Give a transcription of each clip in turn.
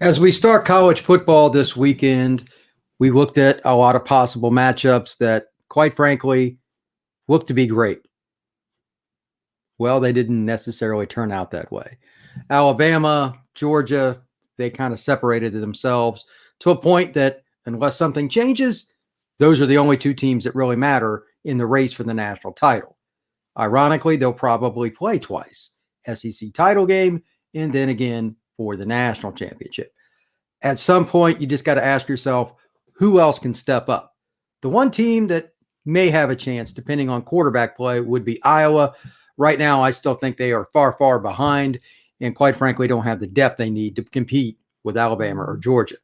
As we start college football this weekend, we looked at a lot of possible matchups that, quite frankly, look to be great. Well, they didn't necessarily turn out that way. Alabama, Georgia, they kind of separated themselves to a point that unless something changes, those are the only two teams that really matter in the race for the national title. Ironically, they'll probably play twice, SEC title game and then again for the national championship. At some point, you just got to ask yourself, who else can step up? The one team that may have a chance, depending on quarterback play, would be Iowa. Right now, I still think they are far, far behind and quite frankly don't have the depth they need to compete with Alabama or Georgia.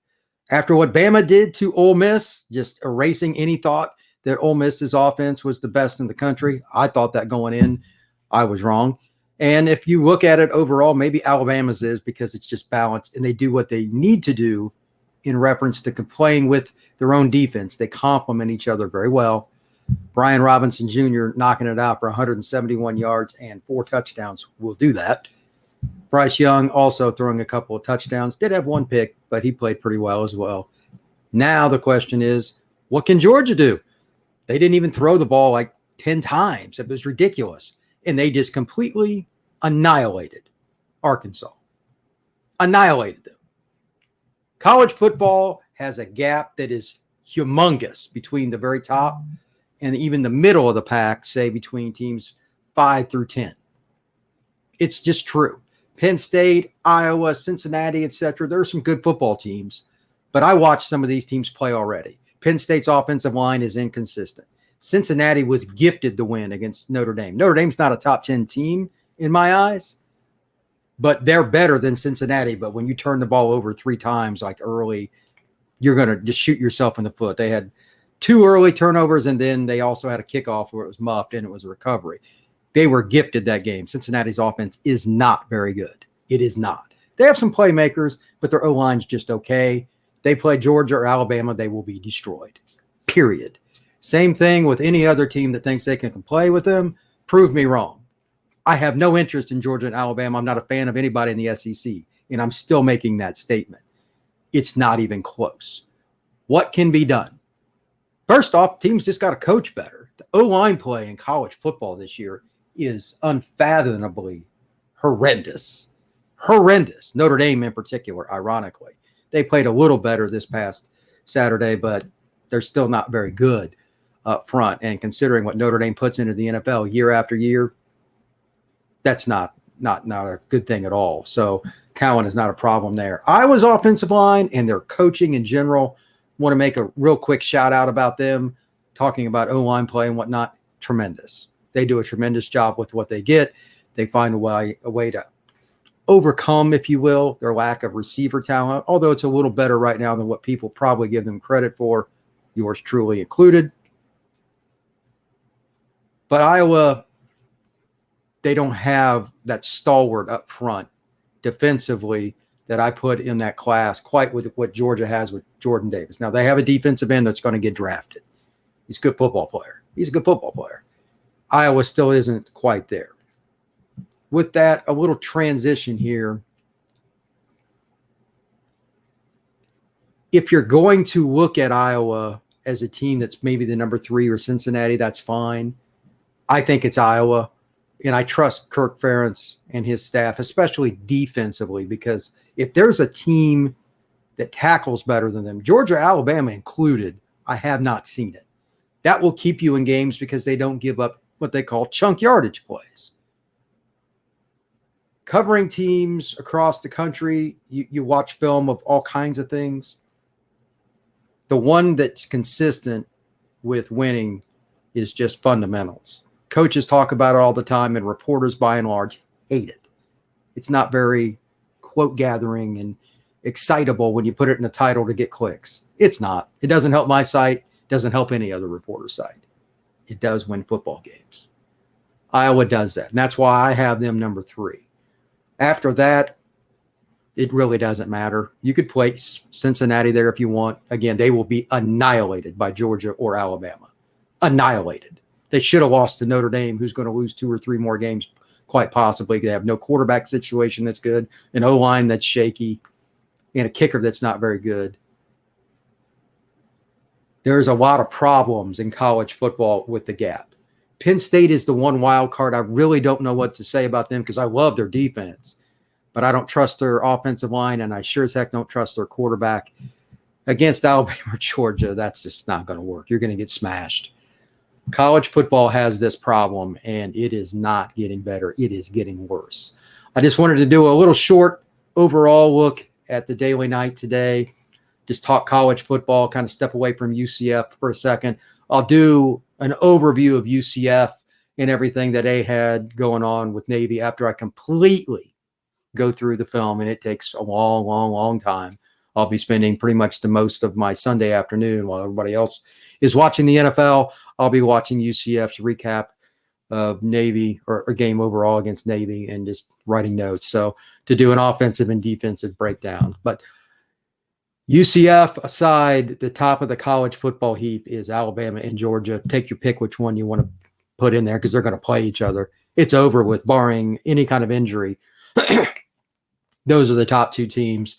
After what Bama did to Ole Miss, just erasing any thought that Ole Miss's offense was the best in the country, I thought that going in. I was wrong. And if you look at it overall, maybe Alabama's is because it's just balanced and they do what they need to do in reference to playing with their own defense. They complement each other very well. Brian Robinson Jr. knocking it out for 171 yards and 4 touchdowns will do that. Bryce Young also throwing a couple of touchdowns. Did have one pick, but he played pretty well as well. Now the question is, what can Georgia do? They didn't even throw the ball like 10 times. It was ridiculous. And they just completely annihilated Arkansas. Annihilated them. College football has a gap that is humongous between the very top and even the middle of the pack, say between teams 5 through 10. It's just true. Penn State, Iowa, Cincinnati, etc. There are some good football teams, but I watched some of these teams play already. Penn State's offensive line is inconsistent. Cincinnati was gifted the win against Notre Dame. Notre Dame's not a top 10 team in my eyes, but they're better than Cincinnati. But when you turn the ball over 3 times, like early, you're going to just shoot yourself in the foot. They had 2 early turnovers, and then they also had a kickoff where it was muffed and it was a recovery. They were gifted that game. Cincinnati's offense is not very good. It is not. They have some playmakers, but their O-line's just okay. They play Georgia or Alabama, they will be destroyed. Period. Same thing with any other team that thinks they can play with them. Prove me wrong. I have no interest in Georgia and Alabama. I'm not a fan of anybody in the SEC, and I'm still making that statement. It's not even close. What can be done? First off, teams just got to coach better. The O-line play in college football this year is unfathomably horrendous. Horrendous. Notre Dame in particular, ironically. They played a little better this past Saturday, but they're still not very good up front. And considering what Notre Dame puts into the NFL year after year, that's not a good thing at all. So Cowan is not a problem there. Iowa's offensive line and their coaching in general, want to make a real quick shout out about them, talking about O-line play and whatnot. Tremendous. They do a tremendous job with what they get. They find a way to overcome, if you will, their lack of receiver talent, although it's a little better right now than what people probably give them credit for, yours truly included. But Iowa, they don't have that stalwart up front defensively that I put in that class quite with what Georgia has with Jordan Davis. Now, they have a defensive end that's going to get drafted. He's a good football player. Iowa still isn't quite there. With that, a little transition here. If you're going to look at Iowa as a team that's maybe the number 3 or Cincinnati, that's fine. I think it's Iowa, and I trust Kirk Ferentz and his staff, especially defensively, because if there's a team that tackles better than them, Georgia, Alabama included, I have not seen it. That will keep you in games because they don't give up what they call chunk yardage plays. Covering teams across the country, you watch film of all kinds of things. The one that's consistent with winning is just fundamentals. Coaches talk about it all the time, and reporters, by and large, hate it. It's not very quote gathering and excitable when you put it in the title to get clicks. It's not. It doesn't help my site. It doesn't help any other reporter site. It does win football games. Iowa does that, and that's why I have them number 3. After that, it really doesn't matter. You could place Cincinnati there if you want. Again, they will be annihilated by Georgia or Alabama. Annihilated. They should have lost to Notre Dame, who's going to lose 2 or 3 more games, quite possibly. They have no quarterback situation that's good, an O-line that's shaky. and a kicker that's not very good. There's a lot of problems in college football with the gap. Penn State is the one wild card. I really don't know what to say about them because I love their defense, but I don't trust their offensive line, and I sure as heck don't trust their quarterback. Against Alabama or Georgia, that's just not going to work. You're going to get smashed. College football has this problem, and it is not getting better. It is getting worse. I just wanted to do a little short overall look at the Daily Night today. Just talk college football, kind of step away from UCF for a second. I'll do an overview of UCF and everything that they had going on with Navy after I completely go through the film, and it takes a long, long, long time. I'll be spending pretty much the most of my Sunday afternoon while everybody else is watching the NFL. I'll be watching UCF's recap of Navy or game overall against Navy and just writing notes. So to do an offensive and defensive breakdown. But UCF aside, the top of the college football heap is Alabama and Georgia. Take your pick which one you want to put in there because they're going to play each other. It's over with, barring any kind of injury. Those are the top two teams.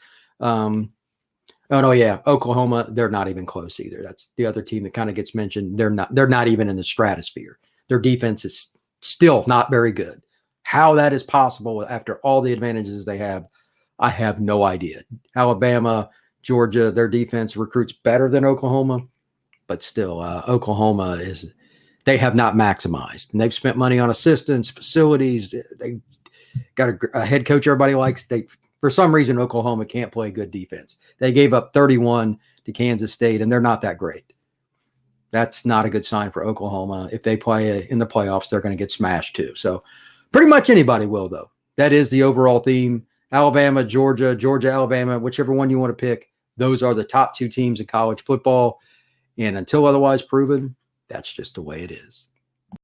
Oh no, yeah, Oklahoma, they're not even close either. That's the other team that kind of gets mentioned. They're not even in the stratosphere. Their defense is still not very good. How that is possible after all the advantages they have, I have no idea. Alabama, Georgia, their defense recruits better than Oklahoma, but still, Oklahoma they have not maximized. And they've spent money on assistants, facilities. They got a head coach everybody likes. For some reason, Oklahoma can't play good defense. They gave up 31 to Kansas State, and they're not that great. That's not a good sign for Oklahoma. If they play in the playoffs, they're going to get smashed too. So pretty much anybody will, though. That is the overall theme. Alabama, Georgia, Alabama, whichever one you want to pick. Those are the top two teams in college football. And until otherwise proven, that's just the way it is.